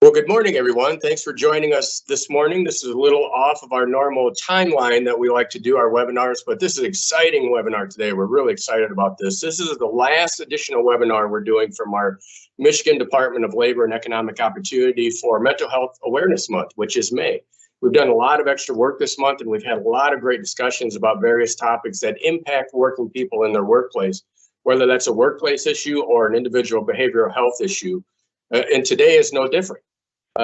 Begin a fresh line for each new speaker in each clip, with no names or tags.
Well, good morning, everyone. Thanks for joining us this morning. This is a little off of our normal timeline that we like to do our webinars, but this is an exciting webinar today. We're really excited about this. This is the last additional webinar we're doing from our Michigan Department of Labor and Economic Opportunity for Mental Health Awareness Month, which is May. We've done a lot of extra work this month, and we've had a lot of great discussions about various topics that impact working people in their workplace, whether that's a workplace issue or an individual behavioral health issue. And today is no different.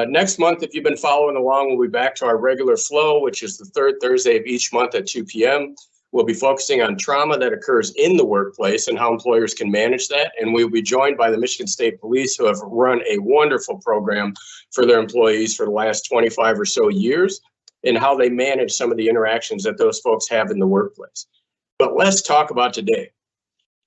Next month, if you've been following along, we'll be back to our regular flow, which is the third Thursday of each month at 2 p.m. We'll be focusing on trauma that occurs in the workplace and how employers can manage that. And we'll be joined by the Michigan State Police, who have run a wonderful program for their employees for the last 25 or so years, and how they manage some of the interactions that those folks have in the workplace. But let's talk about today.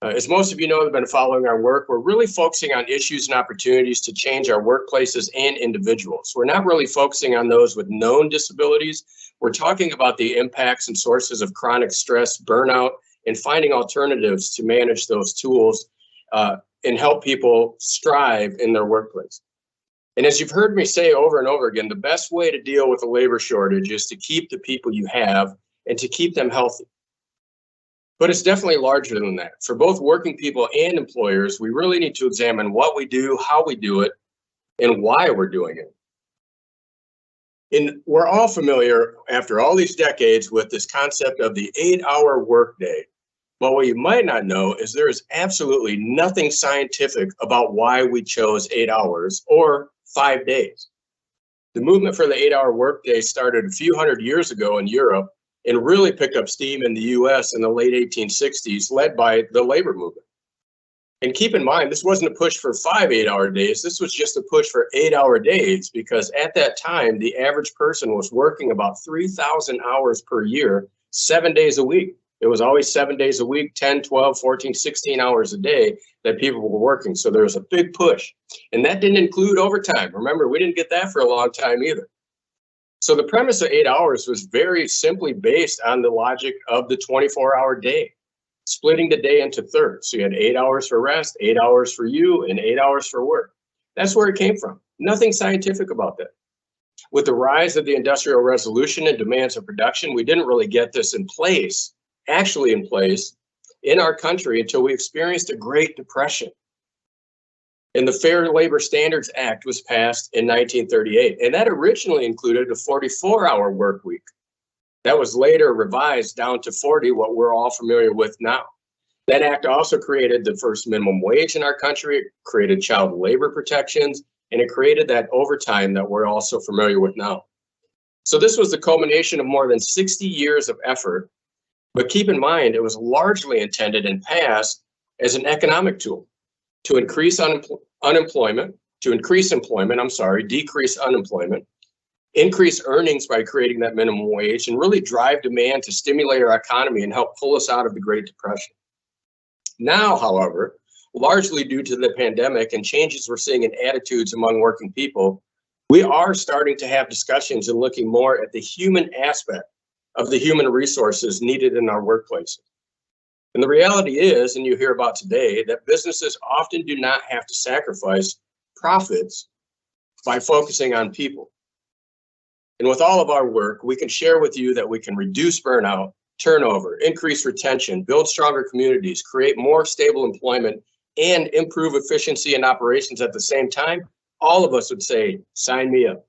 As most of you know that have been following our work, we're really focusing on issues and opportunities to change our workplaces and individuals. We're not really focusing on those with known disabilities. We're talking about the impacts and sources of chronic stress, burnout, and finding alternatives to manage those tools and help people strive in their workplace. And as you've heard me say over and over again, the best way to deal with a labor shortage is to keep the people you have and to keep them healthy. But it's definitely larger than that. For both working people and employers, we really need to examine what we do, how we do it, and why we're doing it. And we're all familiar, after all these decades, with this concept of the 8-hour workday. But what you might not know is there is absolutely nothing scientific about why we chose 8 hours or 5 days. The movement for the 8-hour workday started a few hundred years ago in Europe and really picked up steam in the US in the late 1860s, led by the labor movement. And keep in mind, this wasn't a push for 5 8-hour days. This was just a push for 8-hour days, because at that time, the average person was working about 3,000 hours per year, 7 days a week. It was always 7 days a week, 10, 12, 14, 16 hours a day that people were working. So there was a big push. And that didn't include overtime. Remember, we didn't get that for a long time either. So the premise of 8 hours was very simply based on the logic of the 24-hour day, splitting the day into thirds. So you had 8 hours for rest, 8 hours for you, and 8 hours for work. That's where it came from. Nothing scientific about that. With the rise of the Industrial Revolution and demands of production, we didn't really get this in place, actually in place, in our country until we experienced a Great Depression. And the Fair Labor Standards Act was passed in 1938, and that originally included a 44-hour work week. That was later revised down to 40, what we're all familiar with now. That act also created the first minimum wage in our country, it created child labor protections, and it created that overtime that we're also familiar with now. So this was the culmination of more than 60 years of effort, but keep in mind, it was largely intended and passed as an economic tool to increase decrease unemployment, increase earnings by creating that minimum wage, and really drive demand to stimulate our economy and help pull us out of the Great Depression. Now, however, largely due to the pandemic and changes we're seeing in attitudes among working people, we are starting to have discussions and looking more at the human aspect of the human resources needed in our workplaces. And the reality is, and you hear about today, that businesses often do not have to sacrifice profits by focusing on people. And with all of our work, we can share with you that we can reduce burnout, turnover, increase retention, build stronger communities, create more stable employment, and improve efficiency in operations at the same time. All of us would say, sign me up.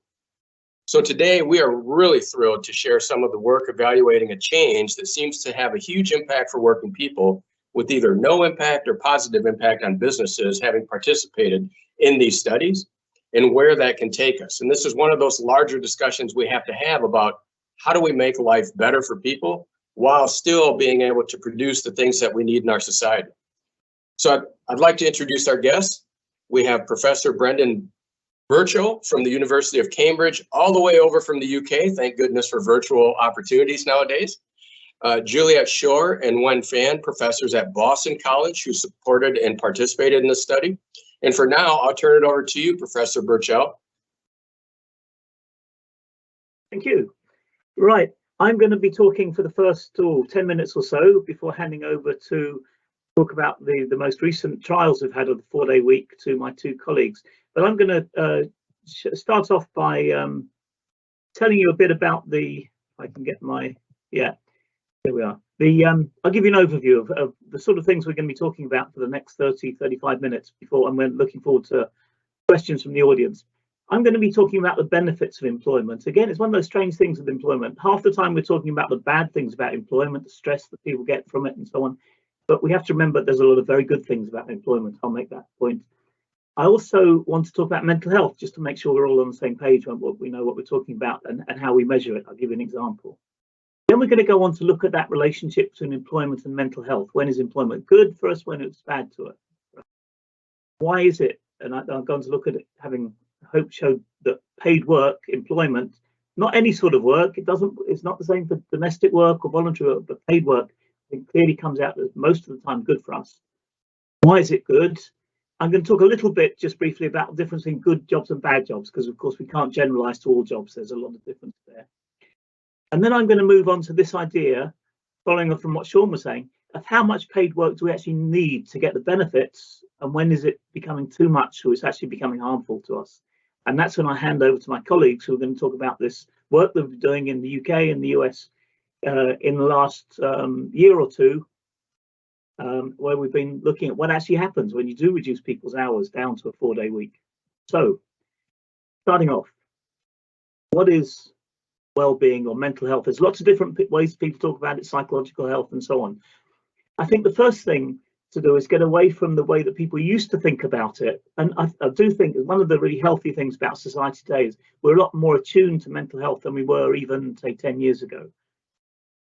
So today, we are really thrilled to share some of the work evaluating a change that seems to have a huge impact for working people, with either no impact or positive impact on businesses having participated in these studies, and where that can take us. And this is one of those larger discussions we have to have about how do we make life better for people while still being able to produce the things that we need in our society. So I'd like to introduce our guests. We have Professor Brendan Burchell from the University of Cambridge, all the way over from the UK. Thank goodness for virtual opportunities nowadays. Juliet Shore and Wen Fan, professors at Boston College, who supported and participated in the study. And for now, I'll turn it over to you, Professor Burchell.
Thank you. Right, I'm going to be talking for the first 10 minutes or so before handing over to talk about the most recent trials we've had of the 4-day week to my two colleagues. But I'm going to start off by telling you a bit about the, I can get my, yeah, there we are. I'll give you an overview of the sort of things we're going to be talking about for the next 35 minutes before, and we're looking forward to questions from the audience. I'm going to be talking about the benefits of employment. Again, it's one of those strange things with employment. Half the time we're talking about the bad things about employment, the stress that people get from it and so on. But we have to remember there's a lot of very good things about employment. I'll make that point. I also want to talk about mental health, just to make sure we're all on the same page when we know what we're talking about and how we measure it. I'll give you an example. Then we're going to go on to look at that relationship between employment and mental health. When is employment good for us? When it's bad to us? Why is it? And I'm going to look at it, having hope showed that paid work, employment, not any sort of work, it's not the same for domestic work or voluntary work, but paid work, it clearly comes out as most of the time good for us. Why is it good? I'm going to talk a little bit just briefly about the difference in good jobs and bad jobs, because of course we can't generalize to all jobs. There's a lot of difference there. And then I'm going to move on to this idea, following up from what Sean was saying, of how much paid work do we actually need to get the benefits, and when is it becoming too much or it's actually becoming harmful to us. And that's when I hand over to my colleagues who are going to talk about this work that we're doing in the UK and the US in the last year or two, where we've been looking at what actually happens when you do reduce people's hours down to a 4-day week. So, starting off, what is well-being or mental health? There's lots of different ways people talk about it, psychological health and so on. I think the first thing to do is get away from the way that people used to think about it. And I do think one of the really healthy things about society today is we're a lot more attuned to mental health than we were even, say, 10 years ago.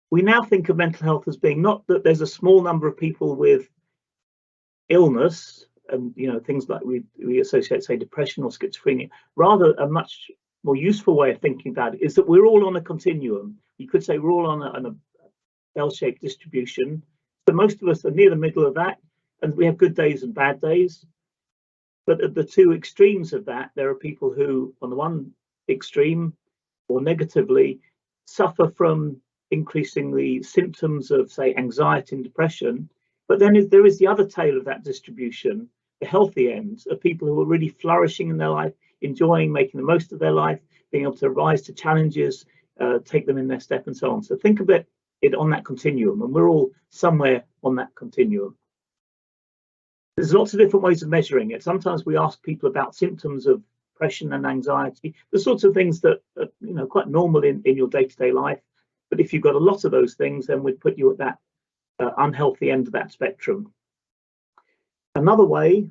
We now think of mental health as being not that there's a small number of people with illness and, you know, things like we associate, say, depression or schizophrenia. Rather, a much more useful way of thinking about it is that we're all on a continuum. You could say we're all on a bell-shaped distribution. So most of us are near the middle of that, and we have good days and bad days. But at the two extremes of that, there are people who, on the one extreme, or negatively, suffer from increasingly symptoms of, say, anxiety and depression. But then there is the other tail of that distribution, the healthy ends, of people who are really flourishing in their life, enjoying, making the most of their life, being able to rise to challenges, take them in their step and so on. So think about it on that continuum, and we're all somewhere on that continuum. There's lots of different ways of measuring it. Sometimes we ask people about symptoms of depression and anxiety, the sorts of things that are, you know, quite normal in your day-to-day life. But if you've got a lot of those things, then we'd put you at that unhealthy end of that spectrum. Another way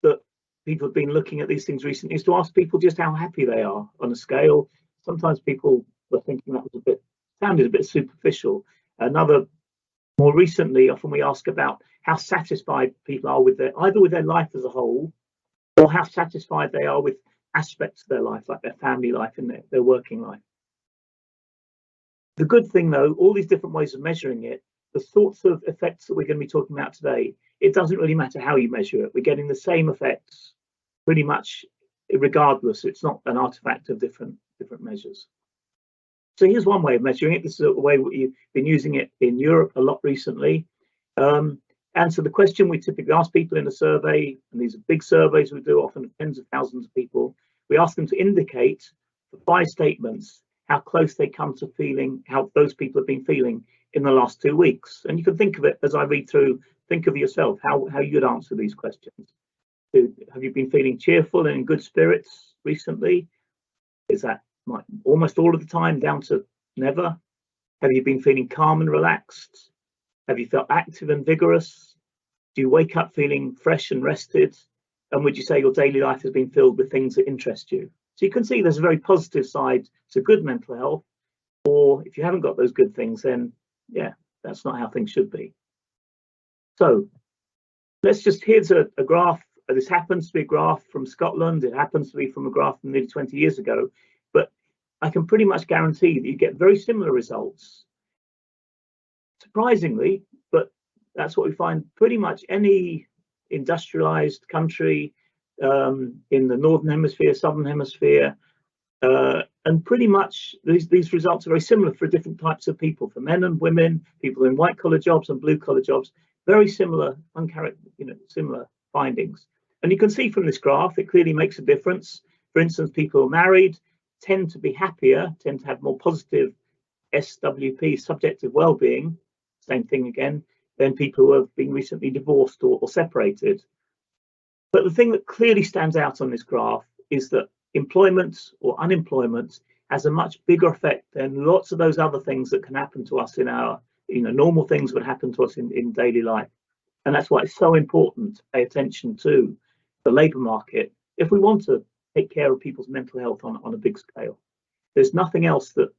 that people have been looking at these things recently is to ask people just how happy they are on a scale. Sometimes people were thinking that was sounded a bit superficial. Another, more recently, often we ask about how satisfied people are with either with their life as a whole, or how satisfied they are with aspects of their life, like their family life and their working life. The good thing, though, all these different ways of measuring it, the sorts of effects that we're going to be talking about today, it doesn't really matter how you measure it. We're getting the same effects pretty much regardless. It's not an artifact of different measures. So here's one way of measuring it. This is a way we've been using it in Europe a lot recently. And so the question we typically ask people in a survey, and these are big surveys we do, often tens of thousands of people, we ask them to indicate for 5 statements how close they come to feeling, how those people have been feeling in the last 2 weeks. And you can think of it as I read through, think of yourself, how you'd answer these questions. Have you been feeling cheerful and in good spirits recently? Is that almost all of the time down to never? Have you been feeling calm and relaxed? Have you felt active and vigorous? Do you wake up feeling fresh and rested? And would you say your daily life has been filled with things that interest you? So you can see there's a very positive side to good mental health, or if you haven't got those good things, then yeah, that's not how things should be. So here's a graph. This happens to be a graph from Scotland. It happens to be from a graph from nearly 20 years ago, but I can pretty much guarantee that you get very similar results. Surprisingly, but that's what we find pretty much any industrialized country in the Northern Hemisphere, Southern Hemisphere, and pretty much these results are very similar for different types of people, for men and women, people in white-collar jobs and blue-collar jobs, very similar, similar findings. And you can see from this graph, it clearly makes a difference. For instance, people who are married tend to be happier, tend to have more positive SWP, subjective well-being, same thing again, than people who have been recently divorced or separated. But the thing that clearly stands out on this graph is that employment or unemployment has a much bigger effect than lots of those other things that can happen to us in our, normal things would happen to us in daily life. And that's why it's so important to pay attention to the labour market if we want to take care of people's mental health on a big scale. There's nothing else that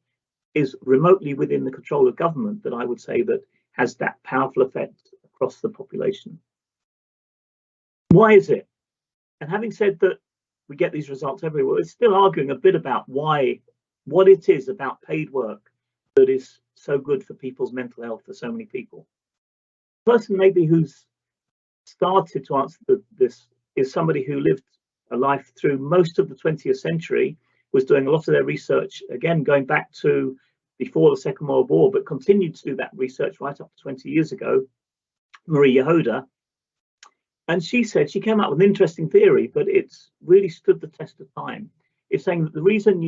is remotely within the control of government that I would say that has that powerful effect across the population. Why is it? And having said that we get these results everywhere, it's still arguing a bit about what it is about paid work that is so good for people's mental health for so many people. The person maybe who's started to answer this is somebody who lived a life through most of the 20th century, was doing a lot of their research, again, going back to before the Second World War, but continued to do that research right up to 20 years ago, Marie Jahoda. And she said, she came up with an interesting theory, but it's really stood the test of time. It's saying that the reason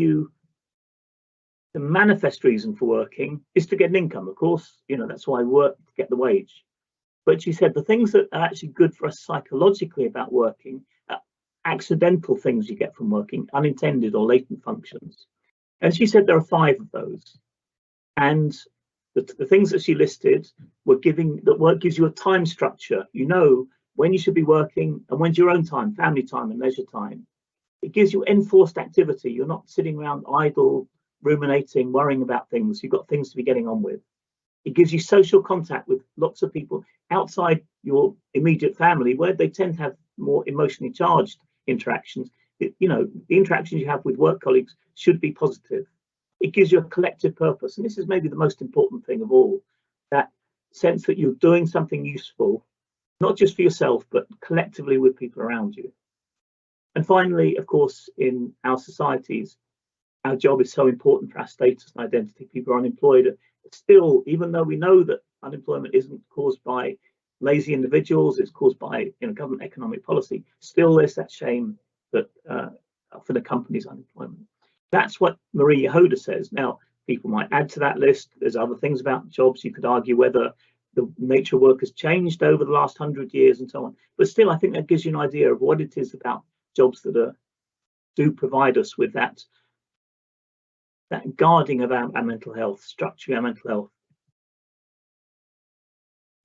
the manifest reason for working is to get an income, of course, that's why I work, to get the wage. But she said the things that are actually good for us psychologically about working are accidental things you get from working, unintended or latent functions. And she said there are 5 of those. And the things that she listed were that work gives you a time structure. You know when you should be working and when's your own time, family time and leisure time. It gives you enforced activity. You're not sitting around idle, ruminating, worrying about things. You've got things to be getting on with. It gives you social contact with lots of people outside your immediate family, where they tend to have more emotionally charged interactions. The interactions you have with work colleagues should be positive. It gives you a collective purpose. And this is maybe the most important thing of all, that sense that you're doing something useful, not just for yourself, but collectively with people around you. And finally, of course, in our societies, our job is so important for our status and identity. People are unemployed. Still, even though we know that unemployment isn't caused by lazy individuals, it's caused by government economic policy, still there's that shame that often accompanies unemployment. That's what Marie Jahoda says. Now, people might add to that list. There's other things about jobs. You could argue whether the nature of work has changed over the last 100 years and so on. But still, I think that gives you an idea of what it is about jobs that do provide us with that guarding of our mental health, structuring our mental health.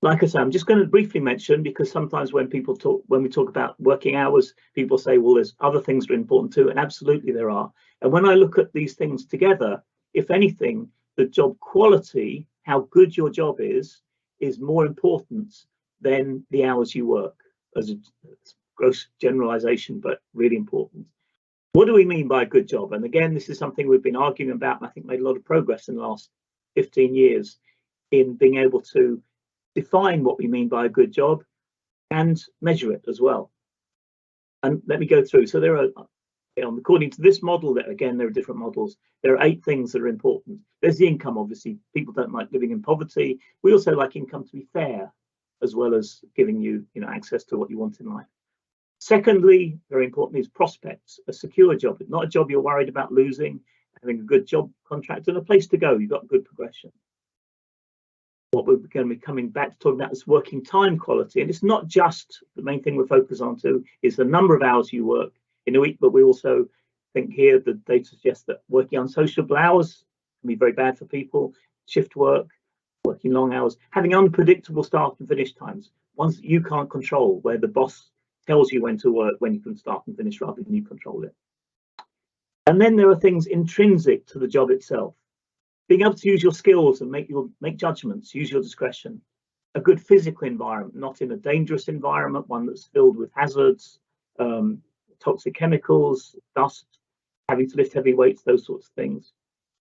Like I say, I'm just going to briefly mention, because sometimes when we talk about working hours, people say, well, there's other things that are important too, and absolutely there are. And when I look at these things together, if anything, the job quality, how good your job is more important than the hours you work, as a gross generalization, but really important. What do we mean by a good job? And again, this is something we've been arguing about, and I think made a lot of progress in the last 15 years in being able to define what we mean by a good job and measure it as well. And let me go through. So there are, according to this model, that again, there are different models. There are 8 things that are important. There's the income, obviously. People don't like living in poverty. We also like income to be fair, as well as giving you, access to what you want in life. Secondly, very importantly, is prospects, a secure job, not a job you're worried about losing, having a good job contract and a place to go. You've got good progression. What we're going to be coming back to talking about is working time quality. And it's not just the main thing we're focused on too, is the number of hours you work in a week, but we also think here the data suggests that working unsociable hours can be very bad for people, shift work, working long hours, having unpredictable start and finish times, ones that you can't control, where the boss tells you when to work, when you can start and finish rather than you control it. And then there are things intrinsic to the job itself. Being able to use your skills and make judgments, use your discretion. A good physical environment, not in a dangerous environment, one that's filled with hazards, toxic chemicals, dust, having to lift heavy weights, those sorts of things.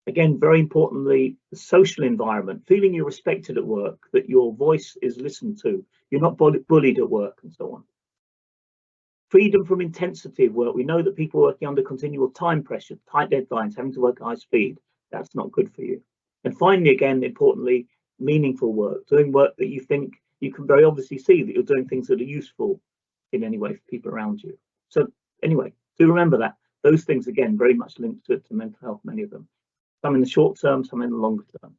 Again, very importantly, the social environment, feeling you're respected at work, that your voice is listened to, you're not bullied at work and so on. Freedom from intensity of work. We know that people working under continual time pressure, tight deadlines, having to work at high speed, that's not good for you. And finally, again, importantly, meaningful work, doing work that you think you can very obviously see that you're doing things that are useful in any way for people around you. So anyway, do remember that Those things, again, very much linked to mental health, many of them. Some in the short term, some in the longer term.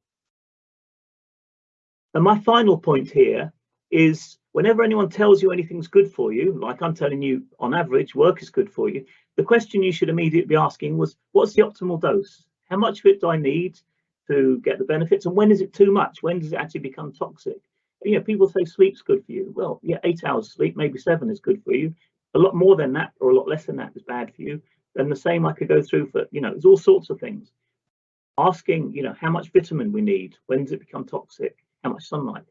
And my final point here is whenever anyone tells you anything's good for you, like I'm telling you, on average, work is good for you, the question you should immediately be asking was, what's the optimal dose? How much of it do I need to get the benefits? And when is it too much? When does it actually become toxic? You know, people say sleep's good for you. Well, yeah, 8 hours sleep, maybe 7 is good for you. A lot more than that or a lot less than that is bad for you. And the same I could go through for, you know, there's all sorts of things. Asking, you know, how much vitamin we need, when does it become toxic, how much sunlight.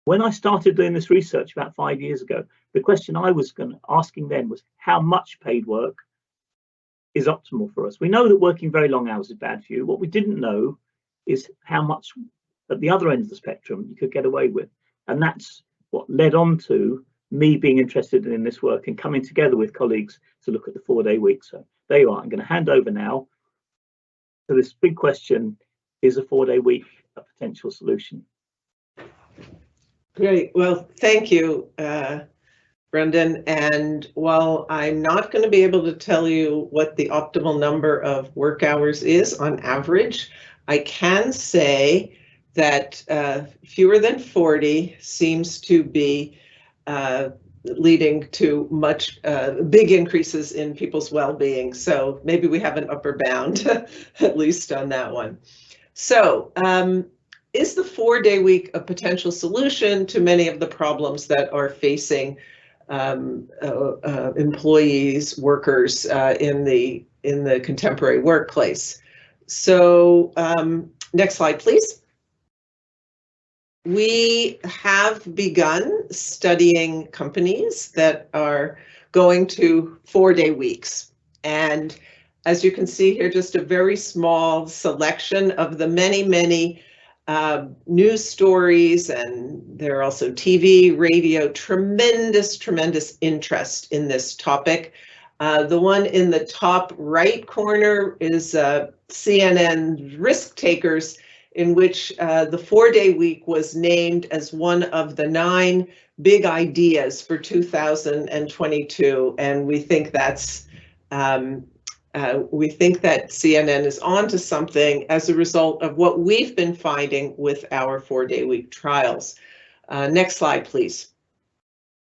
When I started doing this research about 5 years ago, the question I was asking then was how much paid work is optimal for us. We know that working very long hours is bad for you. What we didn't know is how much at the other end of the spectrum you could get away with. And that's what led on to me being interested in this work and coming together with colleagues to look at the 4-day week. So there you are. I'm going to hand over now to this big question, is a 4-day week a potential solution?
Great. Well, thank you, Brendan. And while I'm not going to be able to tell you what the optimal number of work hours is on average, I can say that fewer than 40 seems to be leading to much big increases in people's well-being. So maybe we have an upper bound, at least on that one. So is the 4-day week a potential solution to many of the problems that are facing employees, workers in the contemporary workplace? So next slide, please. We have begun studying companies that are going to 4-day weeks. And as you can see here, just a very small selection of the many news stories, and there are also TV, radio, tremendous interest in this topic. The one in the top right corner is CNN Risk Takers, in which the 4-day week was named as one of the 9 big ideas for 2022, and we think that's we think that CNN is onto something as a result of what we've been finding with our 4-day week trials. Next slide, please.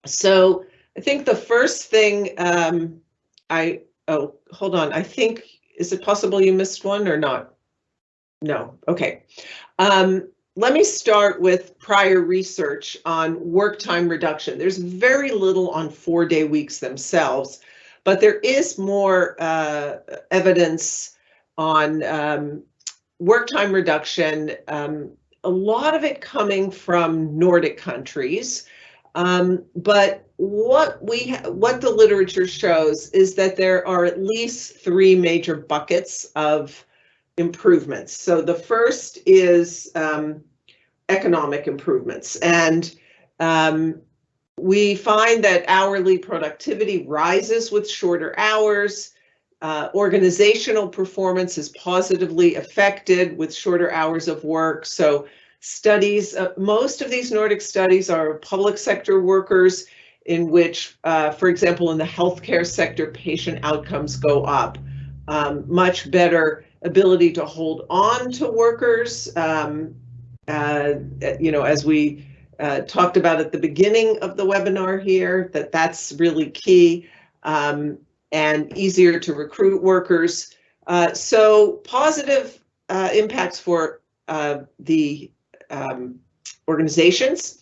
So I think the first thing hold on. I think, is it possible you missed one or not? No. Okay. Let me start with prior research on work time reduction. There's very little on 4-day weeks themselves, but there is more evidence on work time reduction, a lot of it coming from Nordic countries. But what the literature shows is that there are at least 3 major buckets of improvements. So the first is economic improvements, and we find that hourly productivity rises with shorter hours. Organizational performance is positively affected with shorter hours of work. So studies, most of these Nordic studies are public sector workers in which, for example, in the healthcare sector, patient outcomes go up. Much better ability to hold on to workers, you know, as we talked about at the beginning of the webinar here, that's really key, and easier to recruit workers. So positive impacts for the organizations.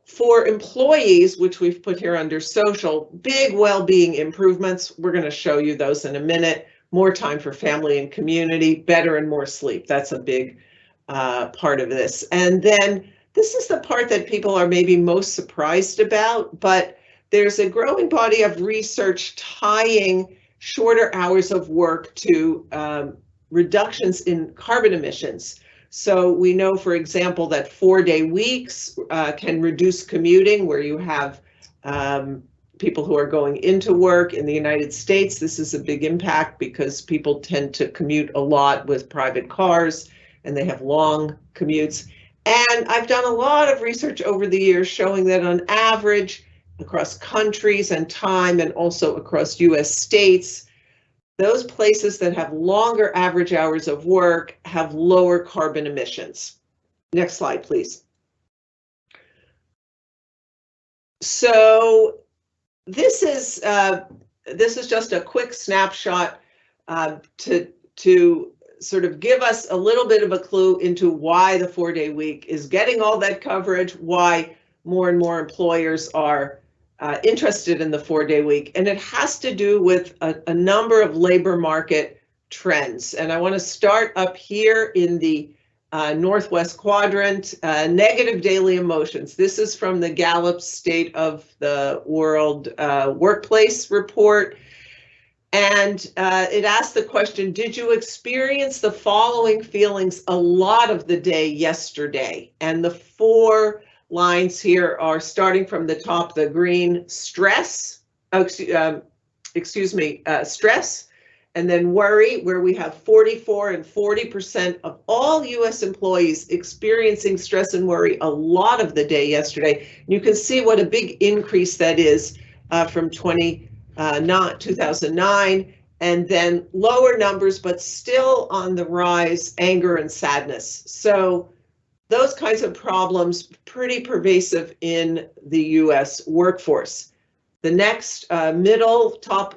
For employees, which we've put here under social, big well-being improvements. We're going to show you those in a minute. More time for family and community, better and more sleep. That's a big part of this. And then this is the part that people are maybe most surprised about, but there's a growing body of research tying shorter hours of work to reductions in carbon emissions. So we know, for example, that 4-day weeks can reduce commuting, where you have people who are going into work. In the United States, this is a big impact because people tend to commute a lot with private cars and they have long commutes. And I've done a lot of research over the years showing that on average, across countries and time, and also across US states, those places that have longer average hours of work have lower carbon emissions. Next slide, please. So this is just a quick snapshot to sort of give us a little bit of a clue into why the 4-day week is getting all that coverage, why more and more employers are interested in the 4-day week. And it has to do with a number of labor market trends. And I want to start up here in the Northwest quadrant, negative daily emotions. This is from the Gallup State of the World Workplace report. And it asked the question, did you experience the following feelings a lot of the day yesterday? And the 4 lines here are starting from the top, the green, stress, stress, and then worry, where we have 44 and 40% of all US employees experiencing stress and worry a lot of the day yesterday. And you can see what a big increase that is from 2009, and then lower numbers, but still on the rise, anger and sadness. So those kinds of problems pretty pervasive in the US workforce. The next top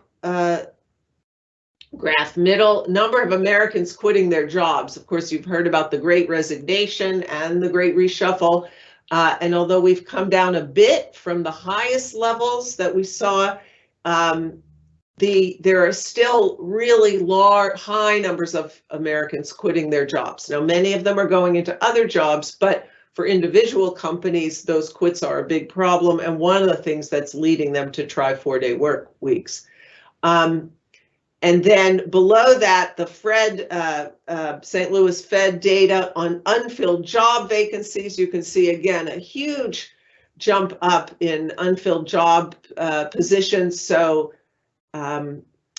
graph, middle, number of Americans quitting their jobs. Of course, you've heard about the Great Resignation and the Great Reshuffle. And although we've come down a bit from the highest levels that we saw, there are still really high numbers of Americans quitting their jobs. Now, many of them are going into other jobs, but for individual companies, those quits are a big problem, and one of the things that's leading them to try 4-day work weeks. And then below that, the St. Louis Fed data on unfilled job vacancies. You can see again a huge jump up in unfilled job positions. So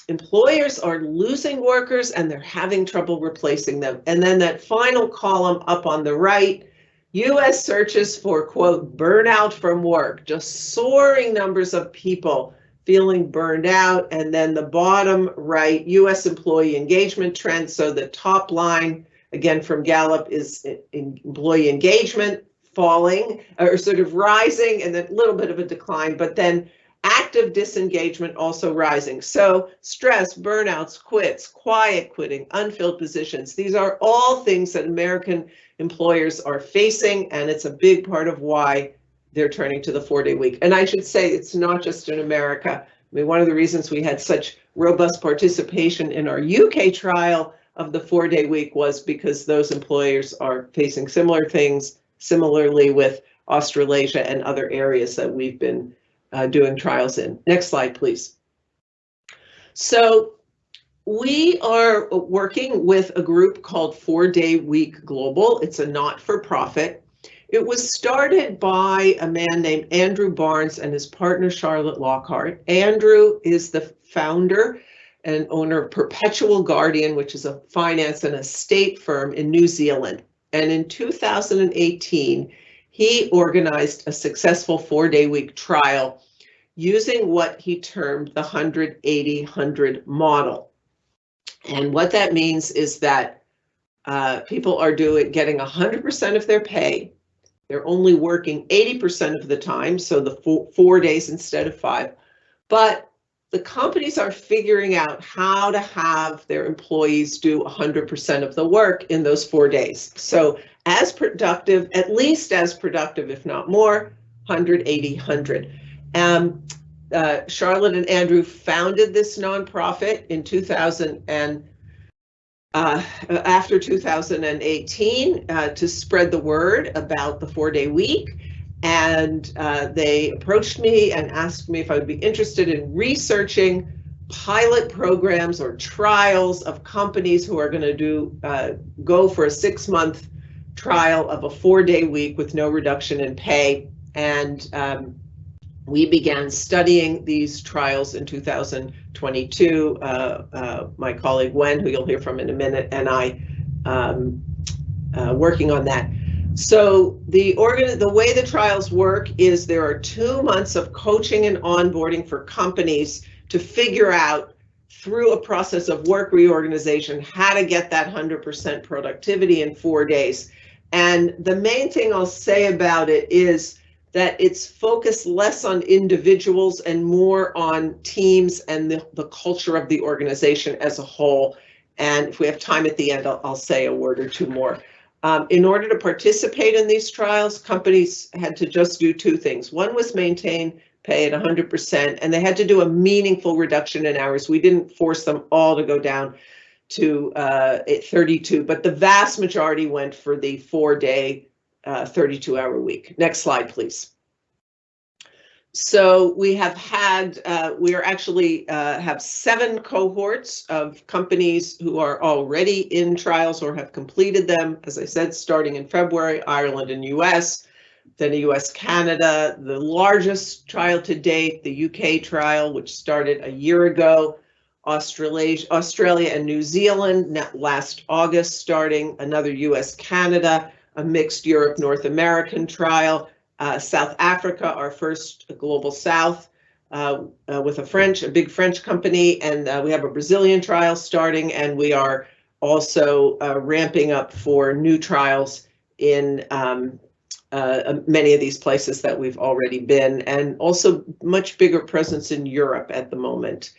employers are losing workers and they're having trouble replacing them. And then that final column up on the right, US searches for, quote, burnout from work, just soaring numbers of people feeling burned out. And then the bottom right, US employee engagement trends. So the top line, again from Gallup, is employee engagement falling or sort of rising, and then a little bit of a decline, but then active disengagement also rising. So stress, burnouts, quits, quiet quitting, unfilled positions. These are all things that American employers are facing, and it's a big part of why they're turning to the 4-day week. And I should say it's not just in America. I mean, one of the reasons we had such robust participation in our UK trial of the 4-day week was because those employers are facing similar things, similarly with Australasia and other areas that we've been doing trials in. Next slide, please. So we are working with a group called 4-day Week Global. It's a not-for-profit. It was started by a man named Andrew Barnes and his partner, Charlotte Lockhart. Andrew is the founder and owner of Perpetual Guardian, which is a finance and estate firm in New Zealand. And in 2018, he organized a successful 4-day week trial using what he termed the 100-80-100 model. And what that means is that people are getting 100% of their pay. They're only working 80% of the time, so the 4 days instead of 5. But the companies are figuring out how to have their employees do 100% of the work in those 4 days. So as productive, at least as productive, if not more, 100-80-100. Charlotte and Andrew founded this nonprofit in after 2018 to spread the word about the 4-day week. And they approached me and asked me if I would be interested in researching pilot programs or trials of companies who are going to go for a 6-month trial of a 4-day week with no reduction in pay. And we began studying these trials in 2022. My colleague Wen, who you'll hear from in a minute, and I working on that. So the way the trials work is there are 2 months of coaching and onboarding for companies to figure out through a process of work reorganization, how to get that 100% productivity in 4 days. And the main thing I'll say about it is that it's focused less on individuals and more on teams and the culture of the organization as a whole. And if we have time at the end, I'll say a word or two more. In order to participate in these trials, companies had to just do two things. One was maintain pay at 100%, and they had to do a meaningful reduction in hours. We didn't force them all to go down to 32, but the vast majority went for the 4-day, 32-hour week. Next slide, please. So we have had, we are actually have 7 cohorts of companies who are already in trials or have completed them. As I said, starting in February, Ireland and US, then a US, Canada, the largest trial to date, the UK trial, which started a year ago, Australia and New Zealand last August, starting another US, Canada, a mixed Europe, North American trial, South Africa, our first Global South, with a big French company, and we have a Brazilian trial starting, and we are also ramping up for new trials in many of these places that we've already been, and also much bigger presence in Europe at the moment.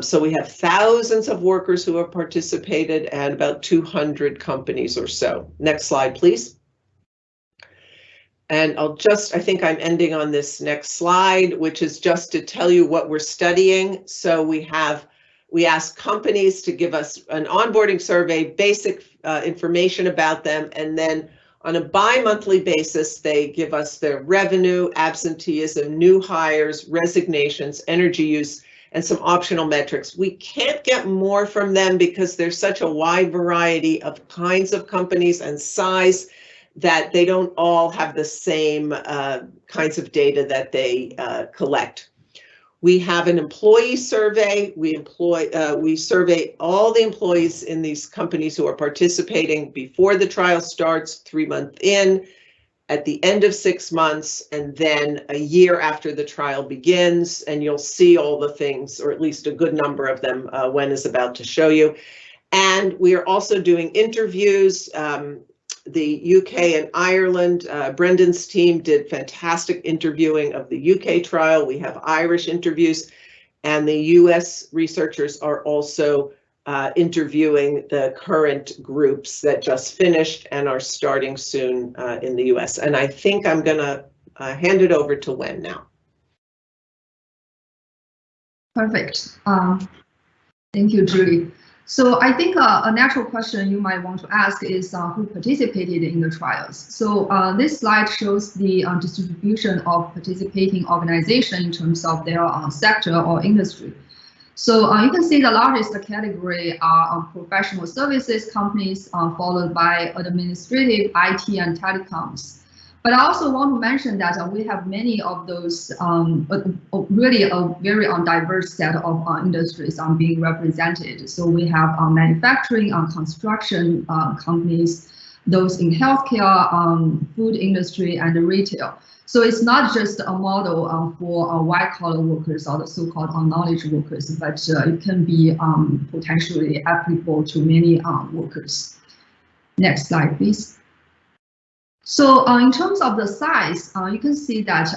So we have thousands of workers who have participated and about 200 companies or so. Next slide, please. And I think I'm ending on this next slide, which is just to tell you what we're studying. So we ask companies to give us an onboarding survey, basic information about them, and then on a bi-monthly basis, they give us their revenue, absenteeism, new hires, resignations, energy use, and some optional metrics. We can't get more from them because there's such a wide variety of kinds of companies and size that they don't all have the same kinds of data that they collect. We have an employee survey. We survey all the employees in these companies who are participating before the trial starts, 3 months in, at the end of 6 months, and then a year after the trial begins. And you'll see all the things, or at least a good number of them, Wen is about to show you. And we are also doing interviews. The UK and Ireland, Brendan's team did fantastic interviewing of the UK trial. We have Irish interviews, and the US researchers are also interviewing the current groups that just finished and are starting soon in the US. And I think I'm gonna hand it over to Wen now.
Perfect. Thank you, Julie. So I think a natural question you might want to ask is who participated in the trials. So this slide shows the distribution of participating organizations in terms of their sector or industry. So you can see the largest category are professional services companies, followed by administrative, IT, and telecoms. But I also want to mention that we have many of those, really a very diverse set of industries being represented. So we have manufacturing, construction companies, those in healthcare, food industry, and retail. So it's not just a model for white-collar workers or the so-called knowledge workers, but it can be potentially applicable to many workers. Next slide, please. So in terms of the size, you can see that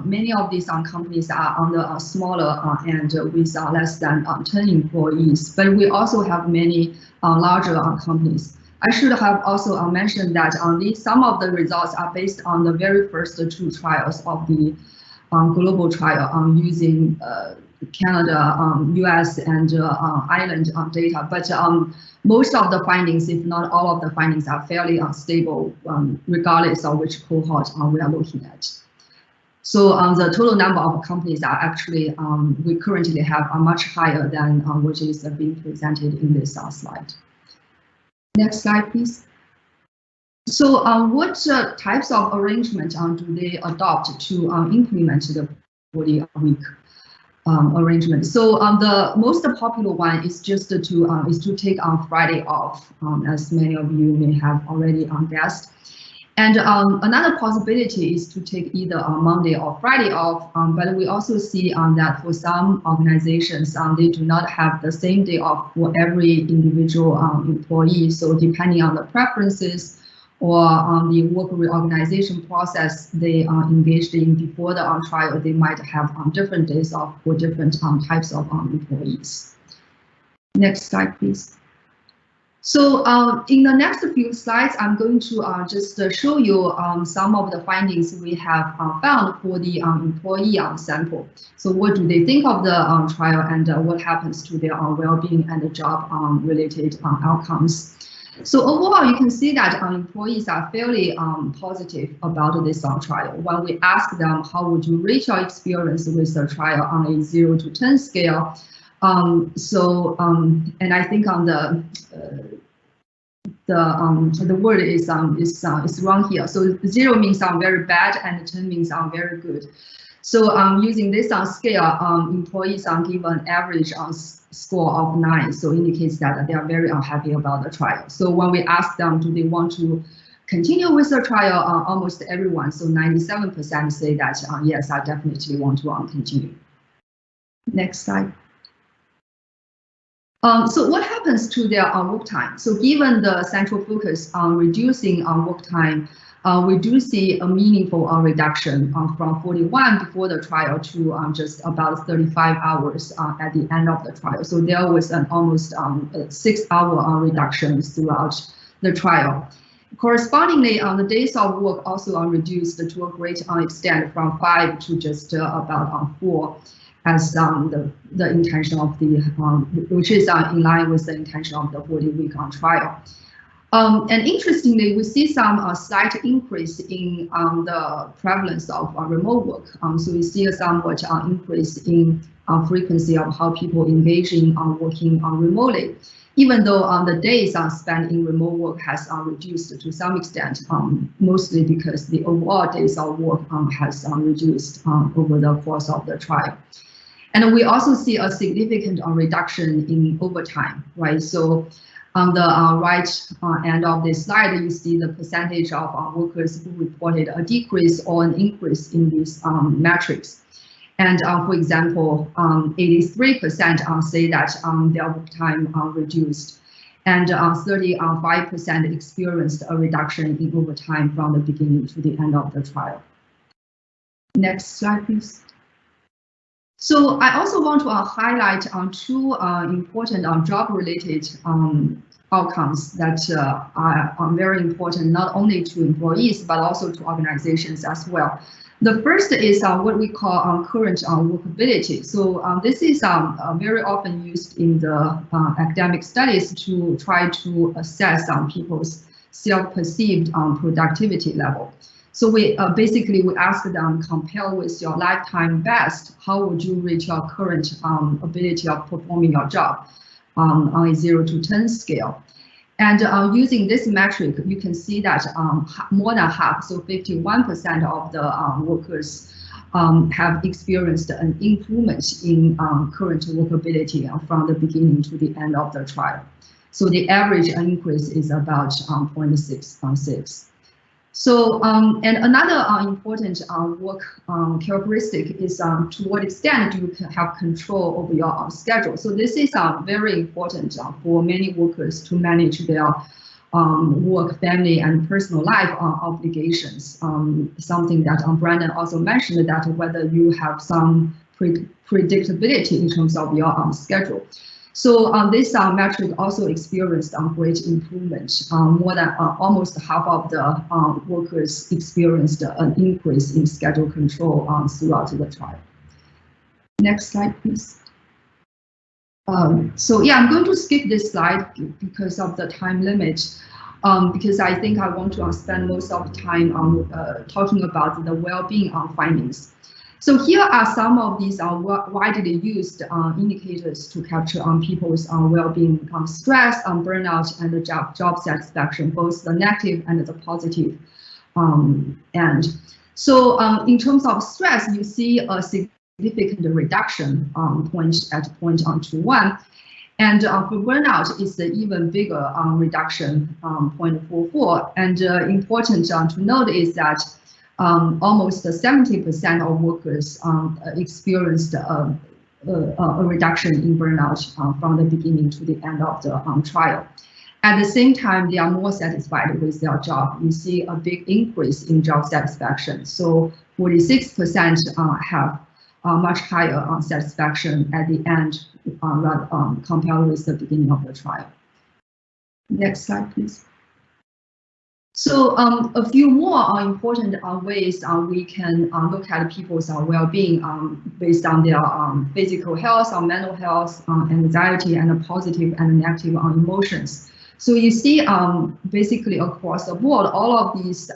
many of these companies are on the smaller end with less than 10 employees, but we also have many larger companies. I should have also mentioned that some of the results are based on the very first 2 trials of the global trial using Canada, US, and Ireland data, but most of the findings, if not all of the findings, are fairly unstable, regardless of which cohort we are looking at. So the total number of companies are actually, we currently have a much higher than what is being presented in this slide. Next slide, please. So what types of arrangement do they adopt to implement the 40-week arrangement? So the most popular one is just to take on Friday off, as many of you may have already guessed. And another possibility is to take either on Monday or Friday off, but we also see that for some organizations, they do not have the same day off for every individual employee. So depending on the preferences or the work reorganization process they are engaged in before the trial, they might have different days off for different types of employees. Next slide, please. So in the next few slides, I'm going to just show you some of the findings we have found for the employee sample. So what do they think of the trial, and what happens to their well-being and the job-related outcomes. So overall, you can see that employees are fairly positive about this trial. When we ask them, how would you rate your experience with the trial on a 0 to 10 scale? And I think on the word is wrong here. So 0 means very bad and 10 means very good. So using this scale, employees are given an average score of 9. So indicates that they are very unhappy about the trial. So when we ask them, do they want to continue with the trial, almost everyone, so 97% say that yes, I definitely want to continue. Next slide. So what happens to their work time? So given the central focus on reducing work time, we do see a meaningful reduction from 41 before the trial to just about 35 hours at the end of the trial. So there was an almost 6-hour reduction throughout the trial. Correspondingly, the days of work also reduced to a great extent from 5 to just about 4. As the intention of the, which is in line with the intention of the 40-week trial. And interestingly, we see some slight increase in the prevalence of remote work. So we see a somewhat increase in frequency of how people engage in working remotely, even though the days spent in remote work has reduced to some extent, mostly because the overall days of work has reduced over the course of the trial. And we also see a significant reduction in overtime, right? So on the right end of this slide, you see the percentage of workers who reported a decrease or an increase in these metrics. And for example, 83% say that their work time reduced, and 35% experienced a reduction in overtime from the beginning to the end of the trial. Next slide, please. So I also want to highlight two important job-related outcomes that are very important, not only to employees, but also to organizations as well. The first is what we call current workability. So this is very often used in the academic studies to try to assess people's self-perceived productivity level. So we basically ask them, compare with your lifetime best, how would you rate your current ability of performing your job on a 0 to 10 scale? And using this metric, you can see that more than half, so 51% of the workers have experienced an improvement in current workability from the beginning to the end of the trial. So the average increase is about 0.6. So, and another important work characteristic is to what extent you can have control over your schedule. So this is very important for many workers to manage their work, family, and personal life obligations. Something that Brandon also mentioned, that whether you have some predictability in terms of your schedule. So this metric also experienced great improvement. More than almost half of the workers experienced an increase in schedule control throughout the trial. Next slide, please. So yeah, I'm going to skip this slide because of the time limit, because I think I want to spend most of the time talking about the well-being findings. So here are some of these widely used indicators to capture people's well-being, stress, burnout, and the job satisfaction, both the negative and the positive end. So in terms of stress, you see a significant reduction at 0.21. And for burnout, it's an even bigger reduction, 0.44. And important to note is that almost 70% of workers experienced a reduction in burnout from the beginning to the end of the trial. At the same time, they are more satisfied with their job. You see a big increase in job satisfaction. So 46% have much higher satisfaction at the end compared with the beginning of the trial. Next slide, please. So a few more important ways we can look at people's well-being based on their physical health, mental health, anxiety, and positive and negative emotions. So you see, basically across the board, all of these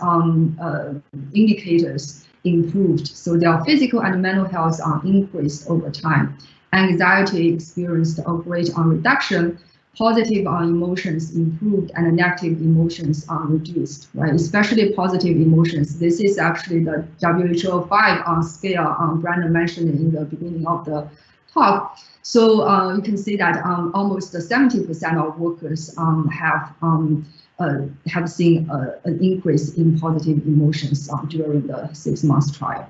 indicators improved. So their physical and mental health increased over time. Anxiety experienced a great reduction. Positive emotions improved and negative emotions are reduced, right? Especially positive emotions. This is actually the WHO-5 scale Brandon mentioned in the beginning of the talk. So you can see that almost 70% of workers have seen an increase in positive emotions during the 6-month trial.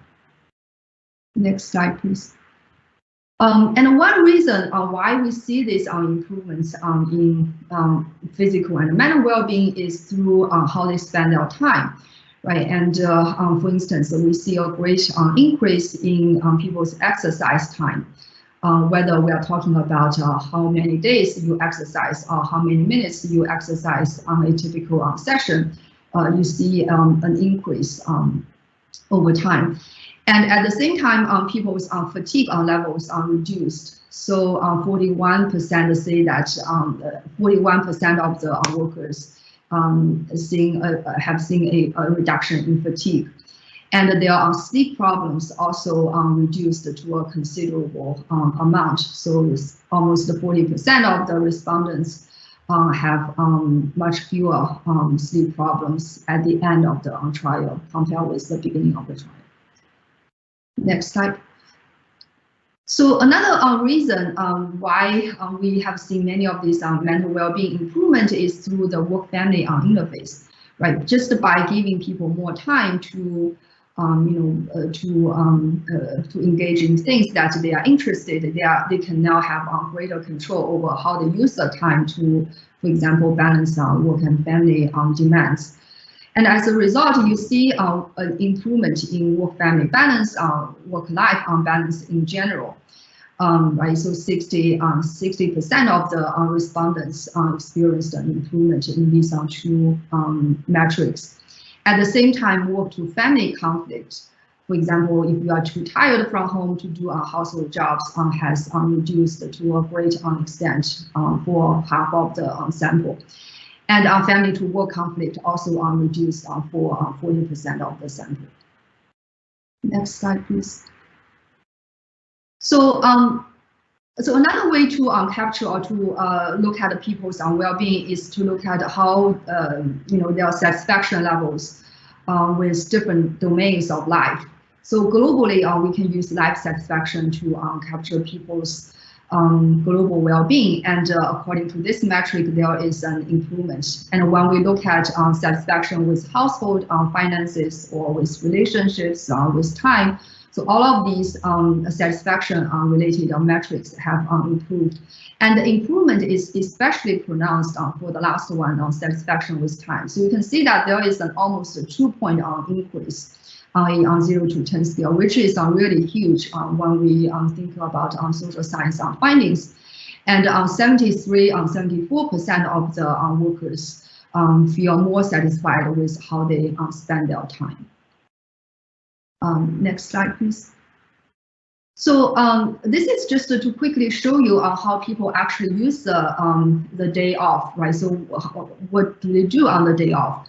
Next slide, please. And one reason why we see these improvements in physical and mental well-being is through how they spend their time, right? And for instance, we see a great increase in people's exercise time, whether we are talking about how many days you exercise or how many minutes you exercise on a typical session, you see an increase over time. And at the same time, people's fatigue levels are reduced. So 41% say that 41% of the workers have seen a reduction in fatigue. And their sleep problems also reduced to a considerable amount. So almost 40% of the respondents have much fewer sleep problems at the end of the trial compared with the beginning of the trial. Next slide. So another reason why we have seen many of these mental well-being improvement is through the work-family interface, right? Just by giving people more time to to engage in things that they are interested in, they can now have greater control over how they use the time to, for example, balance work and family demands. And as a result, you see an improvement in work-family balance, work-life balance in general, right? So 60% of the respondents experienced an improvement in these two metrics. At the same time, work-to-family conflict, for example, if you are too tired from home to do household jobs, has reduced to a great extent for half of the sample. And family-to-work conflict also reduced for 40% of the sample. Next slide, please. So, so another way to capture or to look at people's well-being is to look at how their satisfaction levels with different domains of life. So globally, we can use life satisfaction to capture people's global well-being, and according to this metric, there is an improvement. And when we look at satisfaction with household finances or with relationships, with time, so all of these satisfaction related metrics have improved. And the improvement is especially pronounced for the last one on satisfaction with time. So you can see that there is an almost a 2-point increase on 0 to 10 scale, which is really huge when we think about social science findings. And 74% of the workers feel more satisfied with how they spend their time. Next slide, please. So this is just to quickly show you how people actually use the day off, right? So what do they do on the day off?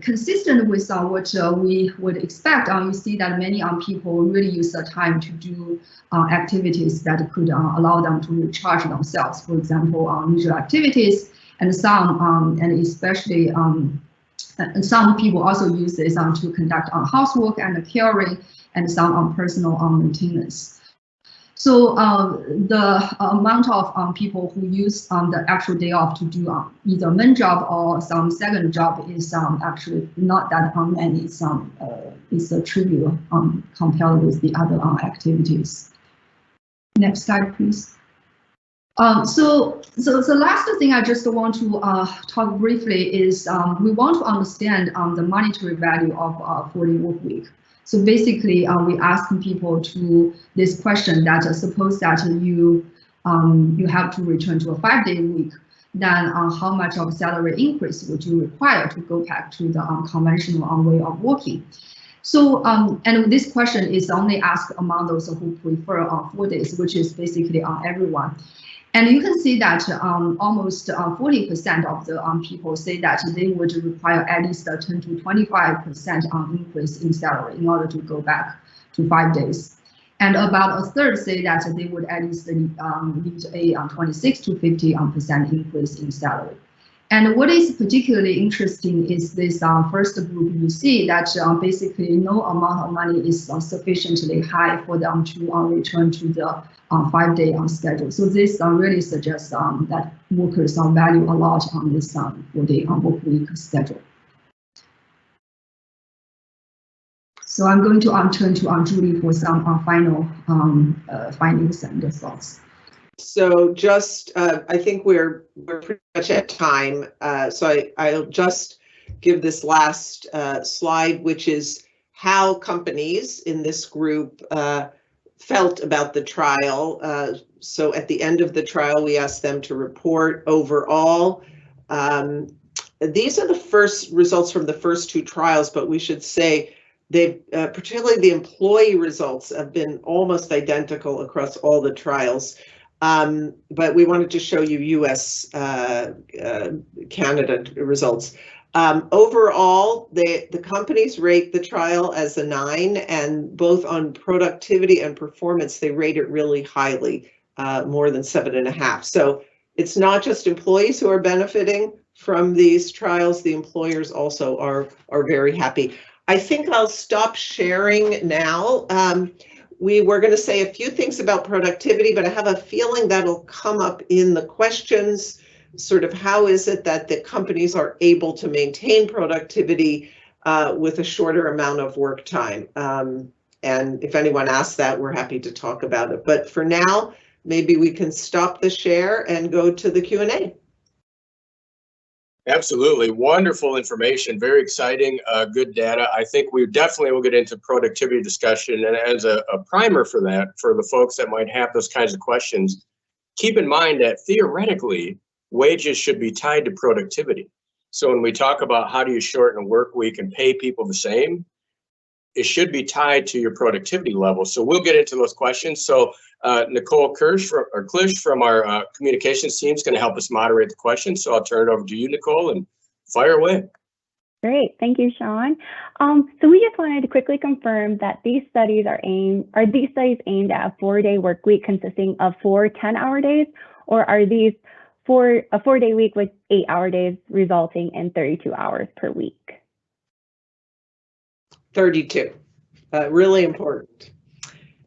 Consistent with what we would expect, you see that many people really use the time to do activities that could allow them to recharge themselves. For example, leisure activities, and some, and especially and some people also use this to conduct housework and caring, and some on personal maintenance. So the amount of people who use the actual day off to do either main job or some second job is actually not that many. It's a trivial compared with the other activities. Next slide, please. So the last thing I just want to talk briefly is we want to understand the monetary value of 4-day work week. So basically, we ask people to this question that suppose that you have to return to a 5-day week, then how much of salary increase would you require to go back to the conventional way of working? So, and this question is only asked among those who prefer 4 days, which is basically everyone. And you can see that almost 40% of the people say that they would require at least a 10 to 25% increase in salary in order to go back to 5 days. And about a third say that they would at least need a 26 to 50% increase in salary. And what is particularly interesting is this first group. You see that basically no amount of money is sufficiently high for them to return to the 5-day schedule. So this really suggests that workers value a lot on this 4-day work week schedule. So I'm going to turn to Julie for some final findings and thoughts.
So just, I think we're pretty much at time. So I'll just give this last slide, which is how companies in this group felt about the trial. So at the end of the trial, we asked them to report overall. These are the first results from the first 2 trials, but we should say they've, particularly the employee results, have been almost identical across all the trials. But we wanted to show you US, Canada results. Overall, the companies rate the trial as a 9, and both on productivity and performance, they rate it really highly, more than 7.5. So it's not just employees who are benefiting from these trials, the employers also are very happy. I think I'll stop sharing now. We were going to say a few things about productivity, but I have a feeling that'll come up in the questions. Sort of how is it that the companies are able to maintain productivity with a shorter amount of work time? And if anyone asks that, we're happy to talk about it. But for now, maybe we can stop the share and go to the Q&A.
Absolutely. Wonderful information. Very exciting. Good data. I think we definitely will get into productivity discussion. And as a primer for that, for the folks that might have those kinds of questions, keep in mind that theoretically, wages should be tied to productivity. So when we talk about how do you shorten a work week and pay people the same, it should be tied to your productivity level. So we'll get into those questions. So Nicole Klisch from our communications team is going to help us moderate the questions. So I'll turn it over to you, Nicole, and fire away.
Great, thank you, Sean. So we just wanted to quickly confirm that these studies are aimed at a 4-day work week consisting of 4 10-hour days, or are these a 4-day week with 8-hour days resulting in 32 hours per week?
32, really important.